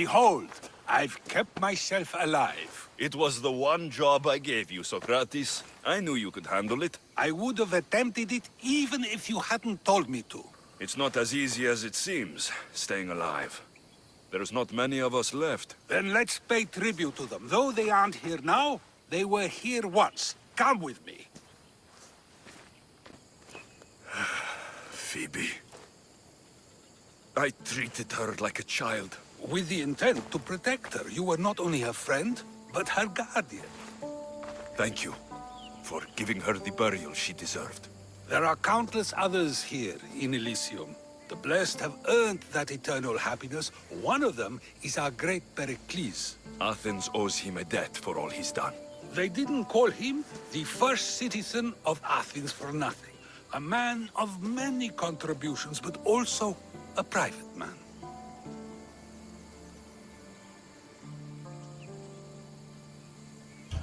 Behold, I've kept myself alive. It was the one job I gave you, Socrates. I knew you could handle it. I would have attempted it even if you hadn't told me to. It's not as easy as it seems, staying alive. There's not many of us left. Then let's pay tribute to them. Though they aren't here now, they were here once. Come with me. Phoebe. I treated her like a child. With the intent to protect her, you were not only her friend, but her guardian. Thank you for giving her the burial she deserved. There are countless others here in Elysium. The blessed have earned that eternal happiness. One of them is our great Pericles. Athens owes him a debt for all he's done. They didn't call him the first citizen of Athens for nothing. A man of many contributions, but also a private man.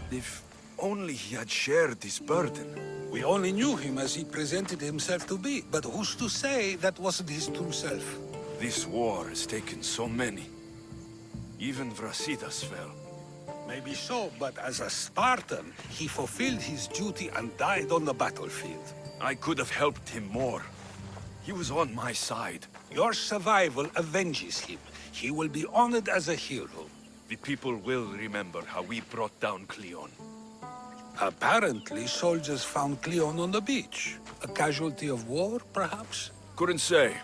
If only he had shared his burden. We only knew him as he presented himself to be, but who's to say that wasn't his true self? This war has taken so many. Even Brasidas fell. Maybe so, but as a Spartan, he fulfilled his duty and died on the battlefield. I could have helped him more. He was on my side. Your survival avenges him. He will be honored as a hero. The people will remember how we brought down Cleon. Apparently, soldiers found Cleon on the beach. A casualty of war, perhaps? Couldn't say.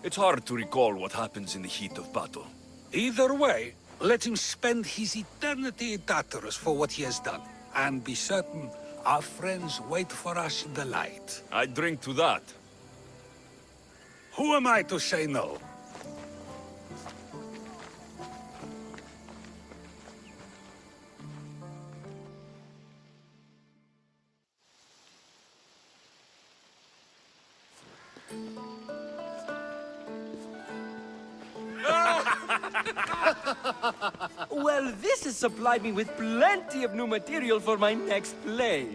It's hard to recall what happens in the heat of battle. Either way, let him spend his eternity in Tartarus for what he has done. And be certain, our friends wait for us in the light. I drink to that. Who am I to say no? Well, this has supplied me with plenty of new material for my next play.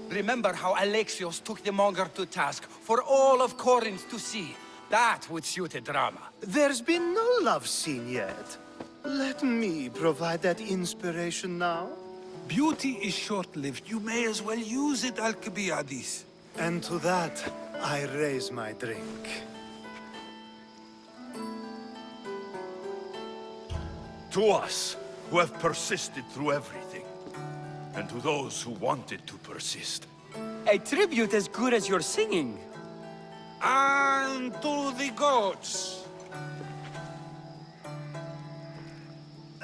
Remember how Alexios took the monger to task for all of Corinth to see? That would suit a drama. There's been no love scene yet. Let me provide that inspiration now. Beauty is short-lived. You may as well use it, Alcibiades. And to that, I raise my drink. To us, who have persisted through everything. And to those who wanted to persist. A tribute as good as your singing. And to the gods.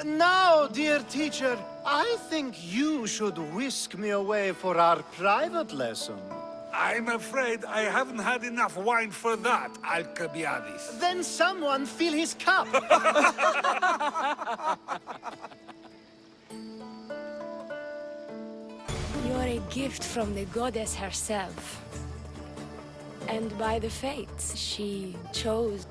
Now, dear teacher, I think you should whisk me away for our private lesson. I'm afraid I haven't had enough wine for that, Alcibiades. Then someone fill his cup. You're a gift from the goddess herself. And by the fates, she chose.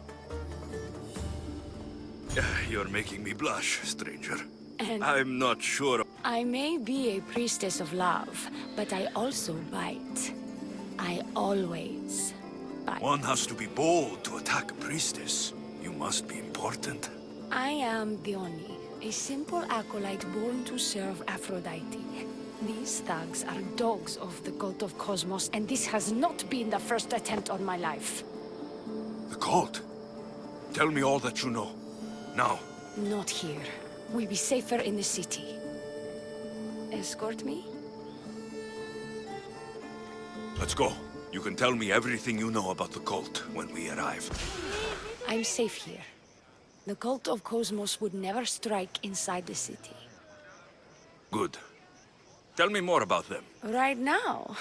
You're making me blush, stranger. And I'm not sure. I may be a priestess of love, but I also bite. I always bite. One has to be bold to attack a priestess. You must be important. I am Dione, a simple acolyte born to serve Aphrodite. These thugs are dogs of the cult of Cosmos, and this has not been the first attempt on my life. The cult? Tell me all that you know. Now. Not here. We'll be safer in the city. Escort me? Let's go. You can tell me everything you know about the cult when we arrive. I'm safe here. The cult of Cosmos would never strike inside the city. Good. Tell me more about them. Right now?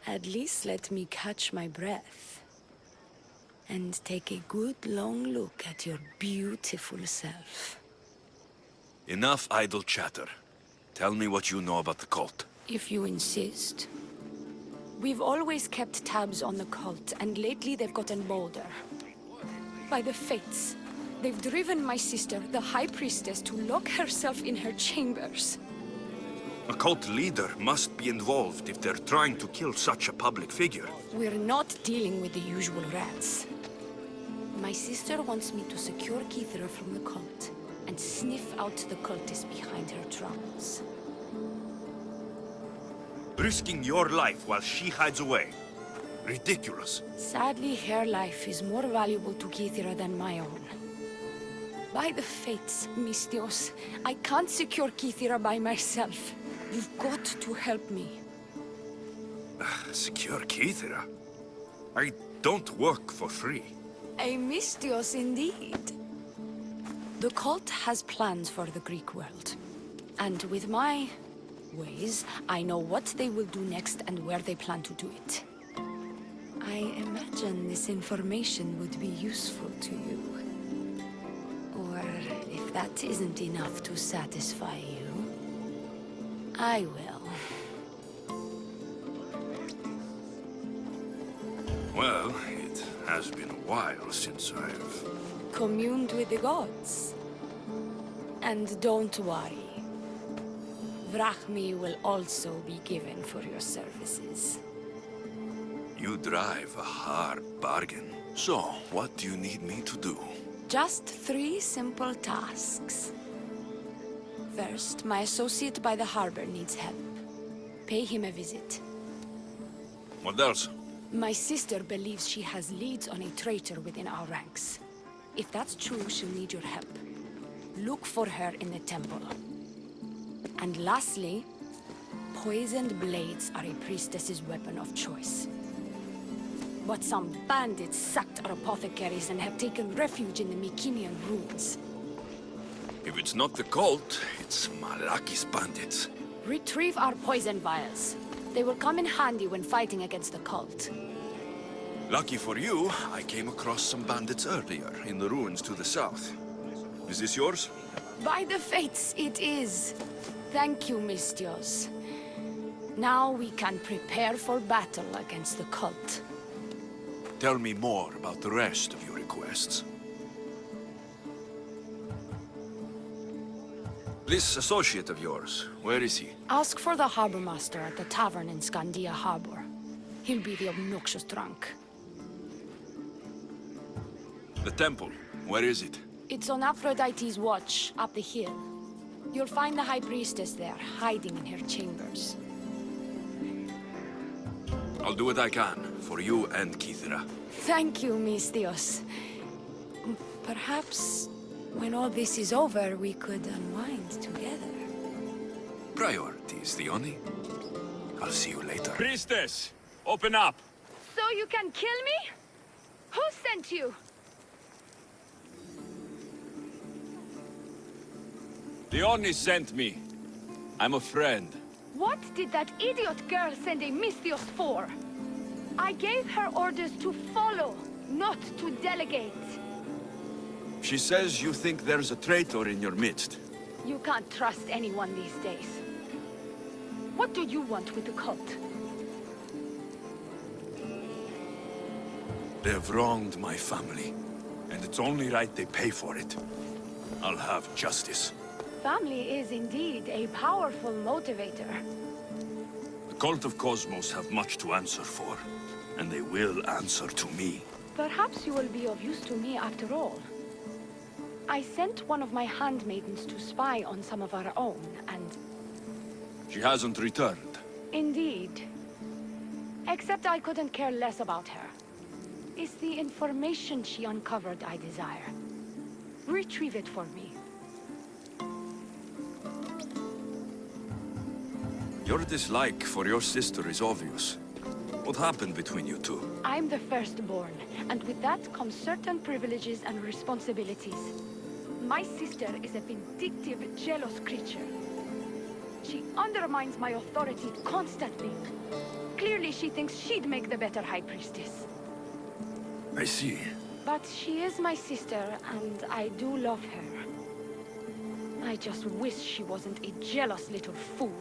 At least let me catch my breath. And take a good long look at your beautiful self. Enough idle chatter. Tell me what you know about the cult. If you insist. We've always kept tabs on the cult, and lately they've gotten bolder. By the fates, they've driven my sister, the High Priestess, to lock herself in her chambers. A cult leader must be involved if they're trying to kill such a public figure. We're not dealing with the usual rats. My sister wants me to secure Kithra from the cult. and sniff out the cultist behind her troubles. Risking your life while she hides away. Ridiculous. Sadly, her life is more valuable to Kithira than my own. By the fates, Mistios, I can't secure Kithira by myself. You've got to help me. Secure Kithira? I don't work for free. A Mistios indeed. The cult has plans for the Greek world. And with my ways, I know what they will do next and where they plan to do it. I imagine this information would be useful to you. Or if that isn't enough to satisfy you, I will. Well, it has been a while since I've... Communed with the gods. And don't worry. Vrachmi will also be given for your services. You drive a hard bargain. So, what do you need me to do? Just 3 simple tasks. First, my associate by the harbor needs help. Pay him a visit. What else? My sister believes she has leads on a traitor within our ranks. If that's true, she'll need your help. Look for her in the temple. And lastly, poisoned blades are a priestess's weapon of choice. But some bandits sacked our apothecaries and have taken refuge in the Mycenaean ruins. If it's not the cult, it's Malaki's bandits. Retrieve our poison vials. They will come in handy when fighting against the cult. Lucky for you, I came across some bandits earlier, in the ruins to the south. Is this yours? By the fates, it is. Thank you, Mistios. Now we can prepare for battle against the cult. Tell me more about the rest of your requests. This associate of yours, where is he? Ask for the harbor master at the tavern in Scandia Harbor. He'll be the obnoxious drunk. The temple, where is it? It's on Aphrodite's watch, up the hill. You'll find the High Priestess there, hiding in her chambers. I'll do what I can, for you and Kithira. Thank you, Mistios. Perhaps, when all this is over, we could unwind together. Priorities, Theoni. I'll see you later. Priestess, open up! So you can kill me? Who sent you? Theoni sent me. I'm a friend. What did that idiot girl send a Mistios for? I gave her orders to follow, not to delegate. She says you think there's a traitor in your midst. You can't trust anyone these days. What do you want with the cult? They've wronged my family, and it's only right they pay for it. I'll have justice. Family is indeed a powerful motivator. The cult of Cosmos have much to answer for, and they will answer to me. Perhaps you will be of use to me after all. I sent one of my handmaidens to spy on some of our own, and... She hasn't returned. Indeed. Except I couldn't care less about her. It's the information she uncovered I desire. Retrieve it for me. Your dislike for your sister is obvious. What happened between you two? I'm the firstborn, and with that comes certain privileges and responsibilities. My sister is a vindictive, jealous creature. She undermines my authority constantly. Clearly she thinks she'd make the better High Priestess. I see. But she is my sister, and I do love her. I just wish she wasn't a jealous little fool.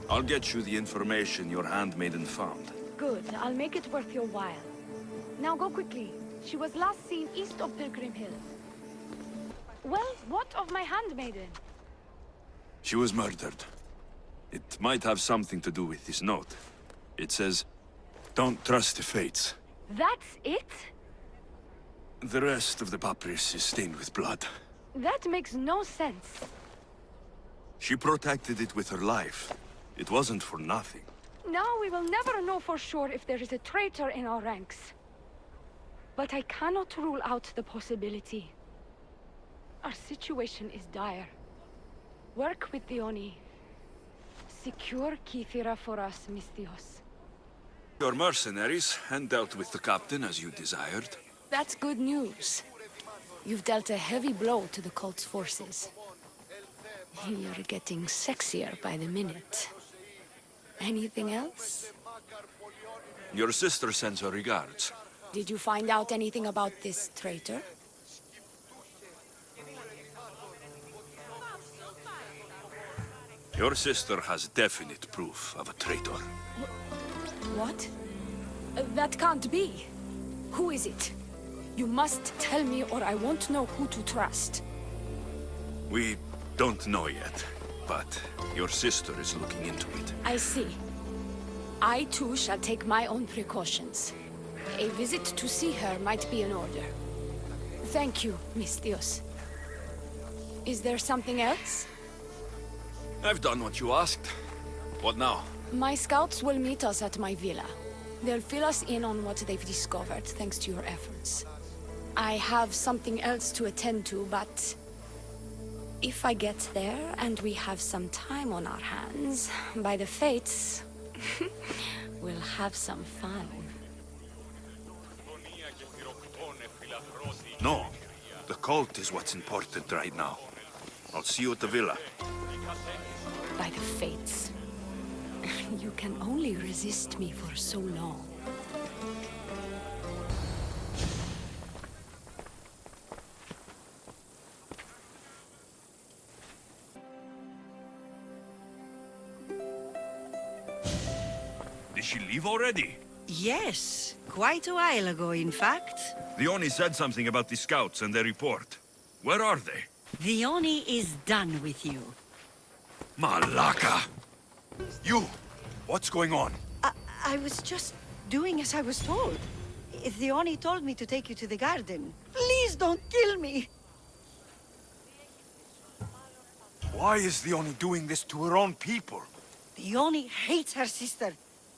I'll get you the information your handmaiden found. Good. I'll make it worth your while. Now go quickly. She was last seen east of Pilgrim Hill. Well, what of my handmaiden? She was murdered. It might have something to do with this note. It says, "Don't trust the fates." That's it? The rest of the papyrus is stained with blood. That makes no sense. She protected it with her life. It wasn't for nothing. Now we will never know for sure if there is a traitor in our ranks. But I cannot rule out the possibility. Our situation is dire. Work with the Oni. Secure Kythera for us, Misthios. Your mercenaries, and dealt with the captain as you desired. That's good news. You've dealt a heavy blow to the cult's forces. You're getting sexier by the minute. Anything else? Your sister sends her regards. Did you find out anything about this traitor? Your sister has definite proof of a traitor. What? That can't be. Who is it? You must tell me or I won't know who to trust. We don't know yet, but your sister is looking into it. I see. I too shall take my own precautions. A visit to see her might be in order. Thank you, Misthios. Is there something else? I've done what you asked. What now? My scouts will meet us at my villa. They'll fill us in on what they've discovered, thanks to your efforts. I have something else to attend to, but... if I get there and we have some time on our hands, by the fates, we'll have some fun. No. The cult is what's important right now. I'll see you at the villa. By the fates. You can only resist me for so long. Did she leave already? Yes, quite a while ago, in fact. The Oni said something about the scouts and their report. Where are they? The Oni is done with you. Malaka! You! What's going on? I was just doing as I was told. The Oni told me to take you to the garden. Please don't kill me! Why is the Oni doing this to her own people? The Oni hates her sister.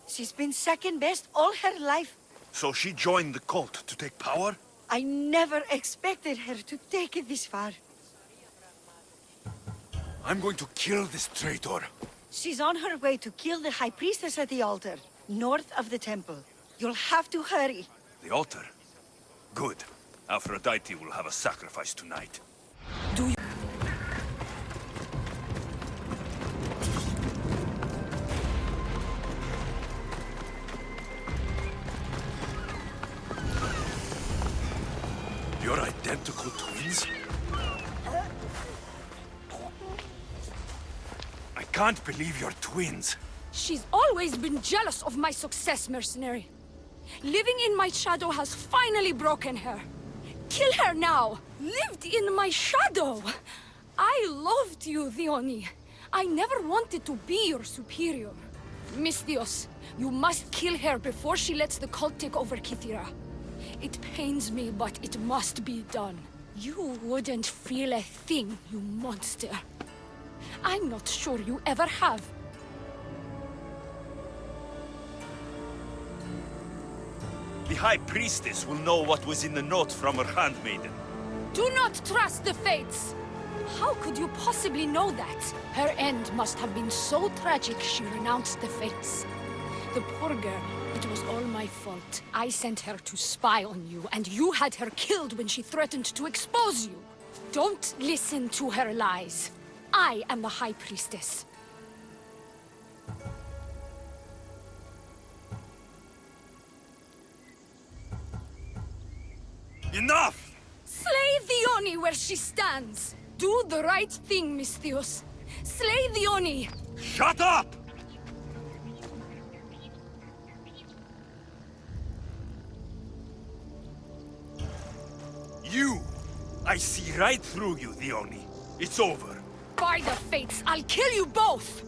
She's been second best all her life. So she joined the cult to take power? I never expected her to take it this far. I'm going to kill this traitor. She's on her way to kill the High Priestess at the altar, north of the temple. You'll have to hurry. The altar? Good. Aphrodite will have a sacrifice tonight. Do you... You're identical twins? I can't believe you're twins. She's always been jealous of my success, mercenary. Living in my shadow has finally broken her. Kill her now! Lived in my shadow! I loved you, Theoni. I never wanted to be your superior. Misthios, you must kill her before she lets the cult take over Kythera. It pains me, but it must be done. You wouldn't feel a thing, you monster. I'm not sure you ever have. The High Priestess will know what was in the note from her handmaiden. Do not trust the fates! How could you possibly know that? Her end must have been so tragic she renounced the fates. The poor girl, it was all my fault. I sent her to spy on you, and you had her killed when she threatened to expose you. Don't listen to her lies. I am the High Priestess. Enough! Slay Theoni where she stands! Do the right thing, Misthios. Slay Theoni! Shut up! You! I see right through you, Theoni. It's over. By the fates, I'll kill you both!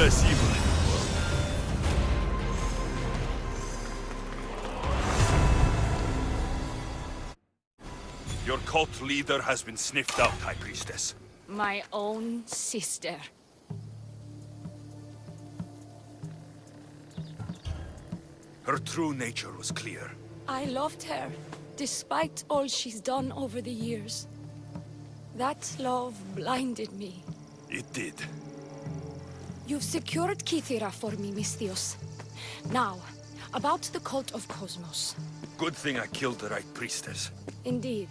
less evil in the world. Your cult leader has been sniffed out, High Priestess. My own sister. Her true nature was clear. I loved her, despite all she's done over the years. That love blinded me. It did. You've secured Kythera for me, Misthios. Now, about the cult of Cosmos. Good thing I killed the right priestess. Indeed.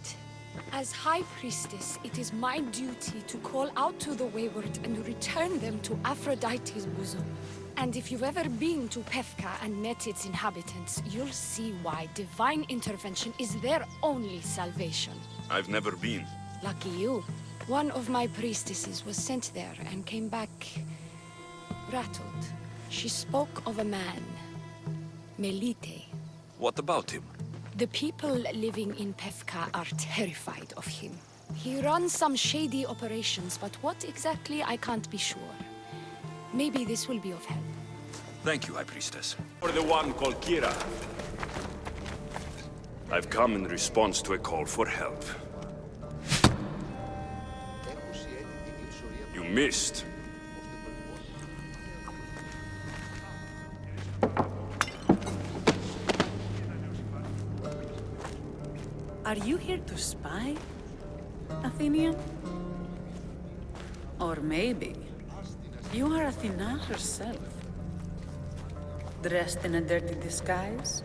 As High Priestess, it is my duty to call out to the wayward and return them to Aphrodite's bosom. And if you've ever been to Pefka and met its inhabitants, you'll see why divine intervention is their only salvation. I've never been. Lucky you. One of my priestesses was sent there and came back rattled. She spoke of a man, Melite. What about him? The people living in Pefka are terrified of him. He runs some shady operations, but what exactly I can't be sure. Maybe this will be of help. Thank you, High Priestess. Or the one called Kira. I've come in response to a call for help. You missed. Are you here to spy, Athenian? Or maybe you are Athena herself, dressed in a dirty disguise?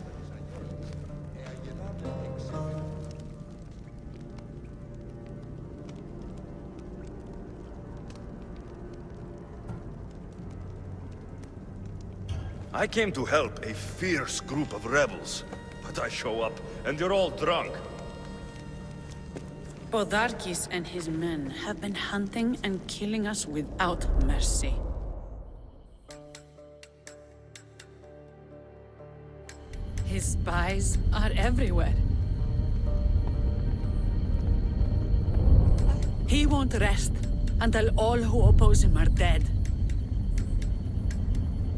I came to help a fierce group of rebels, but I show up and they're all drunk. Podarkes and his men have been hunting and killing us without mercy. His spies are everywhere. He won't rest until all who oppose him are dead.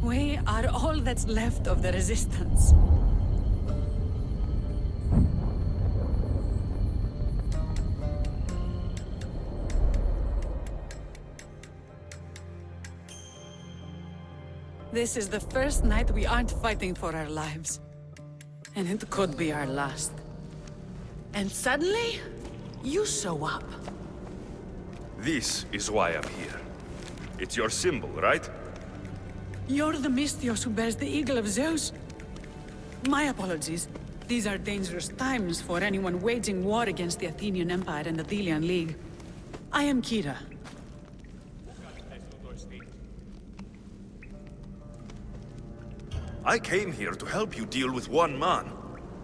We are all that's left of the resistance. This is the first night we aren't fighting for our lives. And it could be our last. And suddenly, you show up. This is why I'm here. It's your symbol, right? You're the Misthios who bears the eagle of Zeus. My apologies. These are dangerous times for anyone waging war against the Athenian Empire and the Delian League. I am Kira. I came here to help you deal with one man,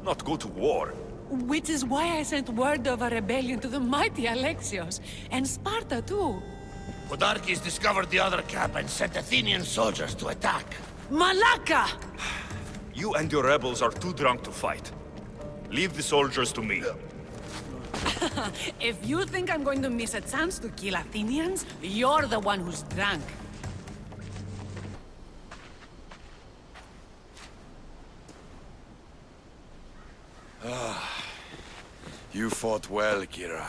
not go to war. Which is why I sent word of a rebellion to the mighty Alexios, and Sparta too. Podarkes discovered the other camp and sent Athenian soldiers to attack. Malaka! You and your rebels are too drunk to fight. Leave the soldiers to me. If you think I'm going to miss a chance to kill Athenians, you're the one who's drunk. You fought well, Kira.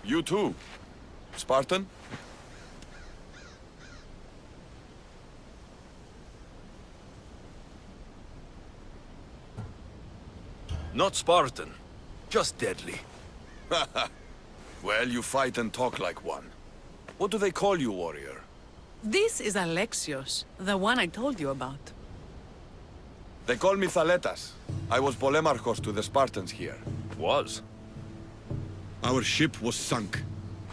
You too, Spartan? Not Spartan, just deadly. Well, you fight and talk like one. What do they call you, warrior? This is Alexios, the one I told you about. They call me Thaletas. I was Polemarchos to the Spartans here. Was? Our ship was sunk.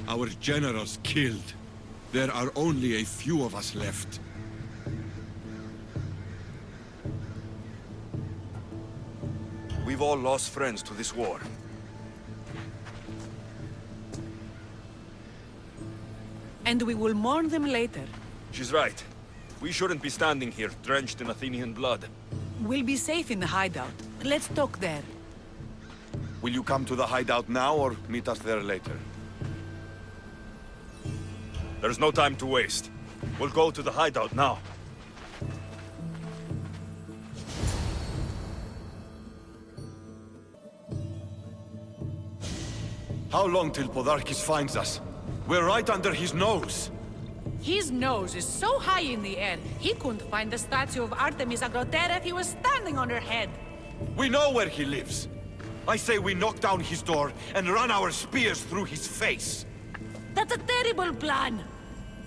Our generals killed. There are only a few of us left. We've all lost friends to this war. And we will mourn them later. She's right. We shouldn't be standing here, drenched in Athenian blood. We'll be safe in the hideout. Let's talk there. Will you come to the hideout now or meet us there later? There's no time to waste. We'll go to the hideout now. How long till Podarkis finds us? We're right under his nose. His nose is so high in the air, he couldn't find the statue of Artemis Agrotera if he was standing on her head. We know where he lives. I say we knock down his door and run our spears through his face. That's a terrible plan.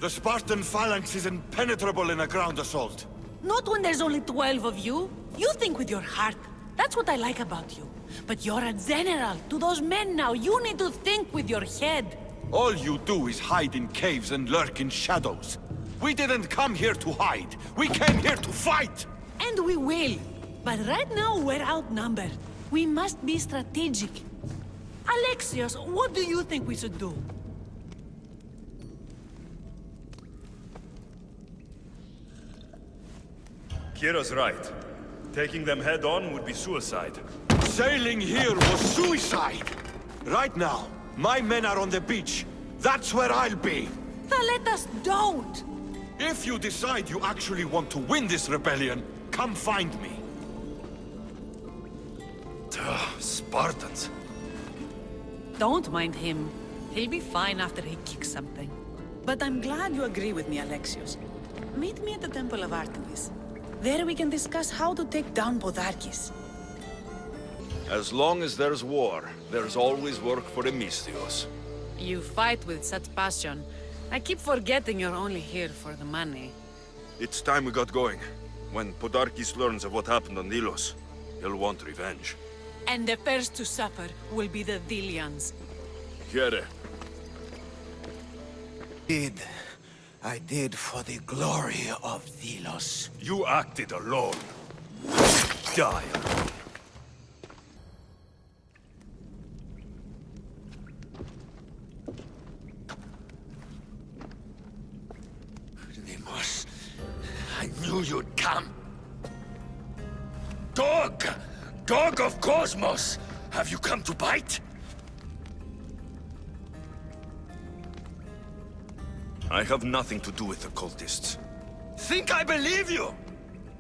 The Spartan phalanx is impenetrable in a ground assault. Not when there's only 12 of you. You think with your heart. That's what I like about you. But you're a general. To those men now, you need to think with your head. All you do is hide in caves and lurk in shadows. We didn't come here to hide. We came here to fight! And we will. But right now, we're outnumbered. We must be strategic. Alexios, what do you think we should do? Kira's right. Taking them head-on would be suicide. Sailing here was suicide! Right now, my men are on the beach. That's where I'll be. Then let us don't! If you decide you actually want to win this rebellion, come find me. Spartans. Don't mind him. He'll be fine after he kicks something. But I'm glad you agree with me, Alexios. Meet me at the Temple of Artemis. There we can discuss how to take down Podarkis. As long as there's war, there's always work for Emistios. You fight with such passion. I keep forgetting you're only here for the money. It's time we got going. When Podarkis learns of what happened on Delos, he'll want revenge. And the first to suffer will be the Delians. Here. I did for the glory of Delos. You acted alone. Die. Deimos, I knew you'd come. Dog! Dog of Cosmos! Have you come to bite? I have nothing to do with the cultists. Think I believe you?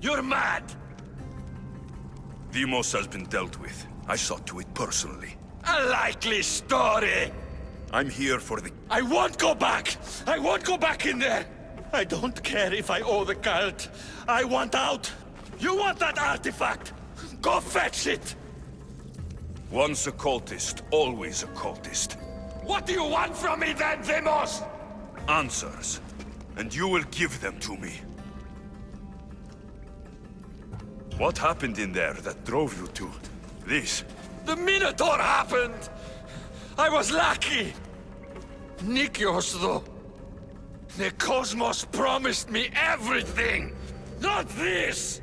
You're mad! Deimos has been dealt with. I saw to it personally. A likely story! I'm here for the... I won't go back! I won't go back in there! I don't care if I owe the cult. I want out! You want that artifact? Go fetch it! Once a cultist, always a cultist. What do you want from me then, Deimos? Answers. And you will give them to me. What happened in there that drove you to this? The Minotaur happened! I was lucky! Nikios, though. The Cosmos promised me everything! Not this!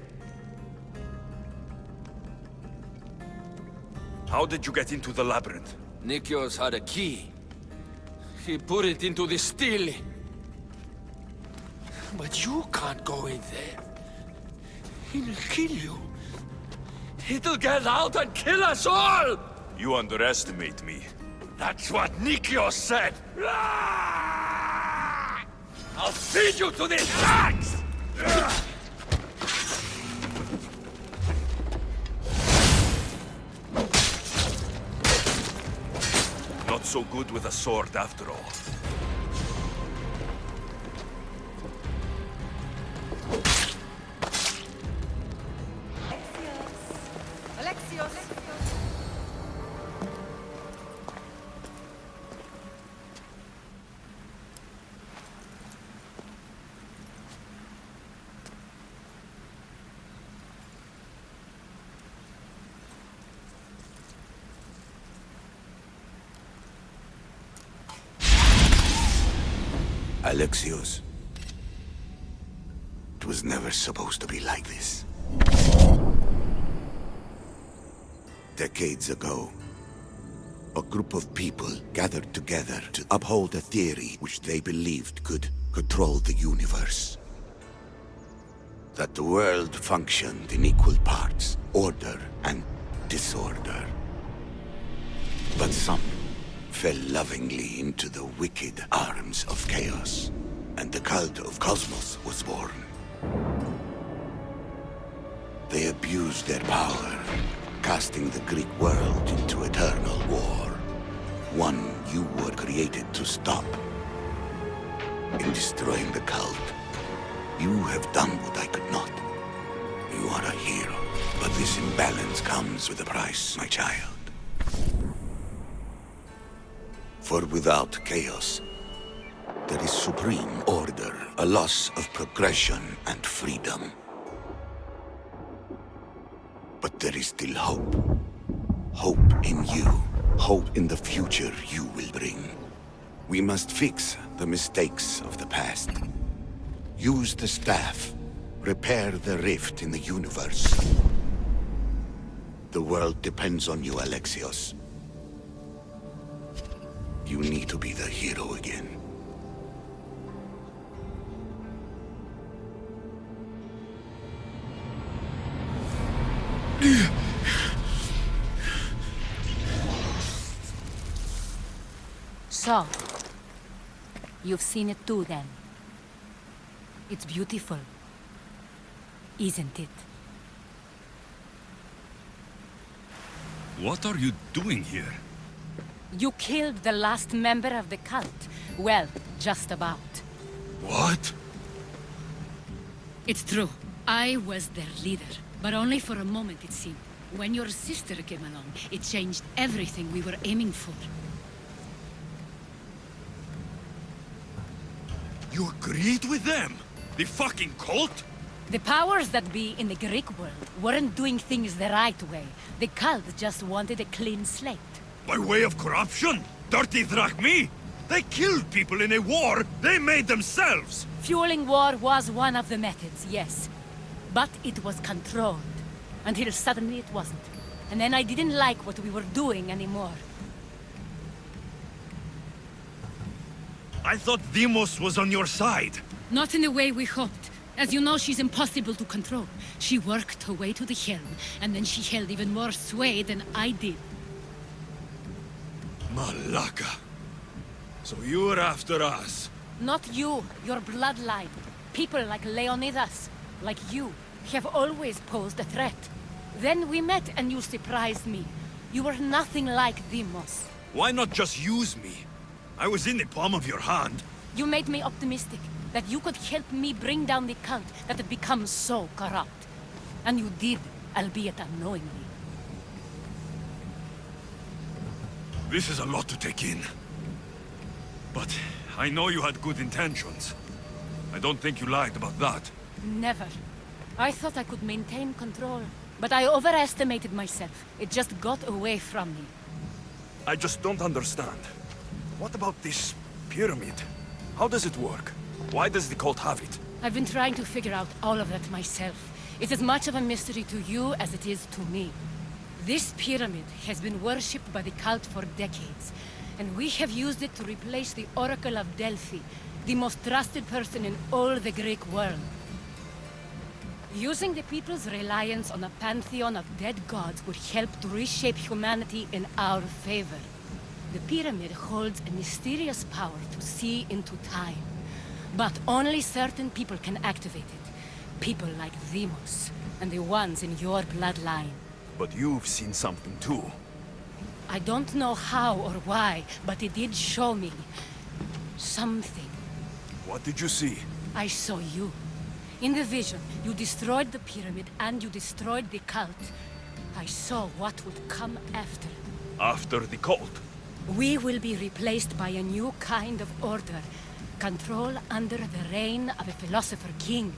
How did you get into the labyrinth? Nikios had a key. He put it into the stele. But you can't go in there. He'll kill you. It'll get out and kill us all! You underestimate me. That's what Nikios said! I'll feed you to this axe! Not so good with a sword after all. Alexios! Alexios. It was never supposed to be like this. Decades ago, a group of people gathered together to uphold a theory which they believed could control the universe. That the world functioned in equal parts, order and disorder. But some fell lovingly into the wicked arms of chaos. and the cult of Cosmos was born. They abused their power, casting the Greek world into eternal war. One you were created to stop. In destroying the cult, you have done what I could not. You are a hero, but this imbalance comes with a price, my child. For without chaos, there is supreme order, a loss of progression and freedom. But there is still hope. Hope in you. Hope in the future you will bring. We must fix the mistakes of the past. Use the staff. Repair the rift in the universe. The world depends on you, Alexios. You need to be the hero again. So, you've seen it too then. It's beautiful, isn't it? What are you doing here? You killed the last member of the cult. Well, just about. What? It's true. I was their leader, but only for a moment it seemed. When your sister came along, it changed everything we were aiming for. You agreed with them? The fucking cult? The powers that be in the Greek world weren't doing things the right way. The cult just wanted a clean slate. By way of corruption? Dirty drachmi? They killed people in a war they made themselves! Fueling war was one of the methods, yes. But it was controlled. Until suddenly it wasn't. And then I didn't like what we were doing anymore. I thought Demos was on your side. Not in the way we hoped. As you know, she's impossible to control. She worked her way to the helm, and then she held even more sway than I did. Malaka. So you were after us? Not you, your bloodline. People like Leonidas, like you, have always posed a threat. Then we met and you surprised me. You were nothing like Demos. Why not just use me? I was in the palm of your hand. You made me optimistic that you could help me bring down the cult that had become so corrupt. And you did, albeit unknowingly. This is a lot to take in. But I know you had good intentions. I don't think you lied about that. Never. I thought I could maintain control, but I overestimated myself. It just got away from me. I just don't understand. What about this pyramid? How does it work? Why does the cult have it? I've been trying to figure out all of that myself. It's as much of a mystery to you as it is to me. This pyramid has been worshipped by the cult for decades, and we have used it to replace the Oracle of Delphi, the most trusted person in all the Greek world. Using the people's reliance on a pantheon of dead gods would help to reshape humanity in our favor. The pyramid holds a mysterious power to see into time, but only certain people can activate it. People like Demos, and the ones in your bloodline. But you've seen something too. I don't know how or why, but it did show me something. What did you see? I saw you. In the vision, you destroyed the pyramid and you destroyed the cult. I saw what would come after. After the cult? We will be replaced by a new kind of order. Control under the reign of a philosopher king.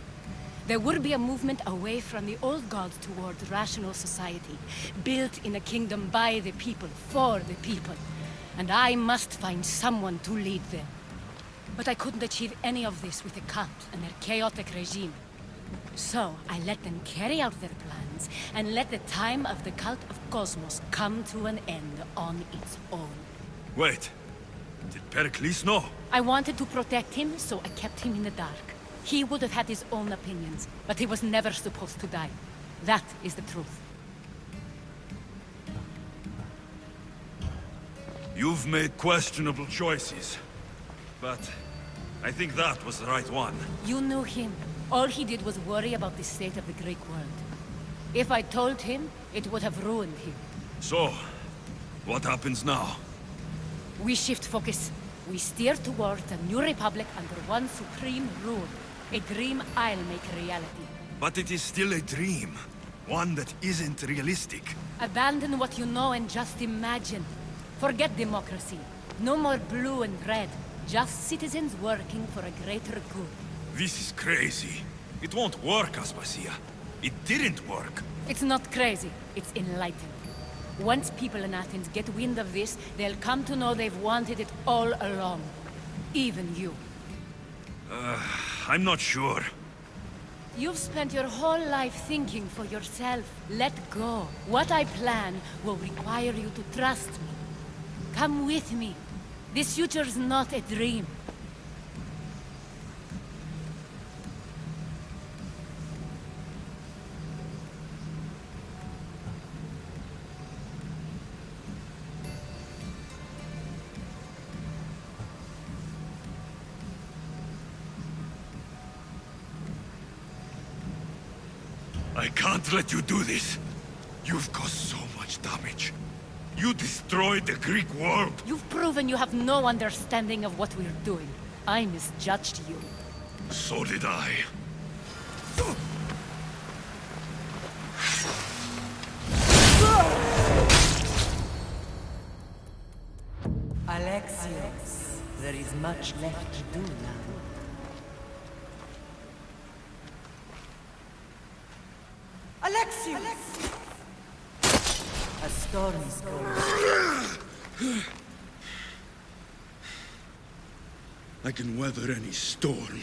There will be a movement away from the old gods toward rational society, built in a kingdom by the people, for the people. And I must find someone to lead them. But I couldn't achieve any of this with the cult and their chaotic regime. So I let them carry out their plans, and let the time of the cult of Cosmos come to an end on its own. Wait, did Pericles know? I wanted to protect him, so I kept him in the dark. He would have had his own opinions, but he was never supposed to die. That is the truth. You've made questionable choices, but I think that was the right one. You knew him. All he did was worry about the state of the Greek world. If I told him, it would have ruined him. So, what happens now? We shift focus. We steer towards a new republic under one supreme rule. A dream I'll make a reality. But it is still a dream. One that isn't realistic. Abandon what you know and just imagine. Forget democracy. No more blue and red. Just citizens working for a greater good. This is crazy. It won't work, Aspasia. It didn't work. It's not crazy. It's enlightened. Once people in Athens get wind of this, they'll come to know they've wanted it all along. Even you. I'm not sure. You've spent your whole life thinking for yourself. Let go. What I plan will require you to trust me. Come with me. This future's not a dream. I can't let you do this. You've caused so much damage. You destroyed the Greek world. You've proven you have no understanding of what we're doing. I misjudged you. So did I. Alexios, there is much left to do now. Alexios! A storm is coming. I can weather any storm.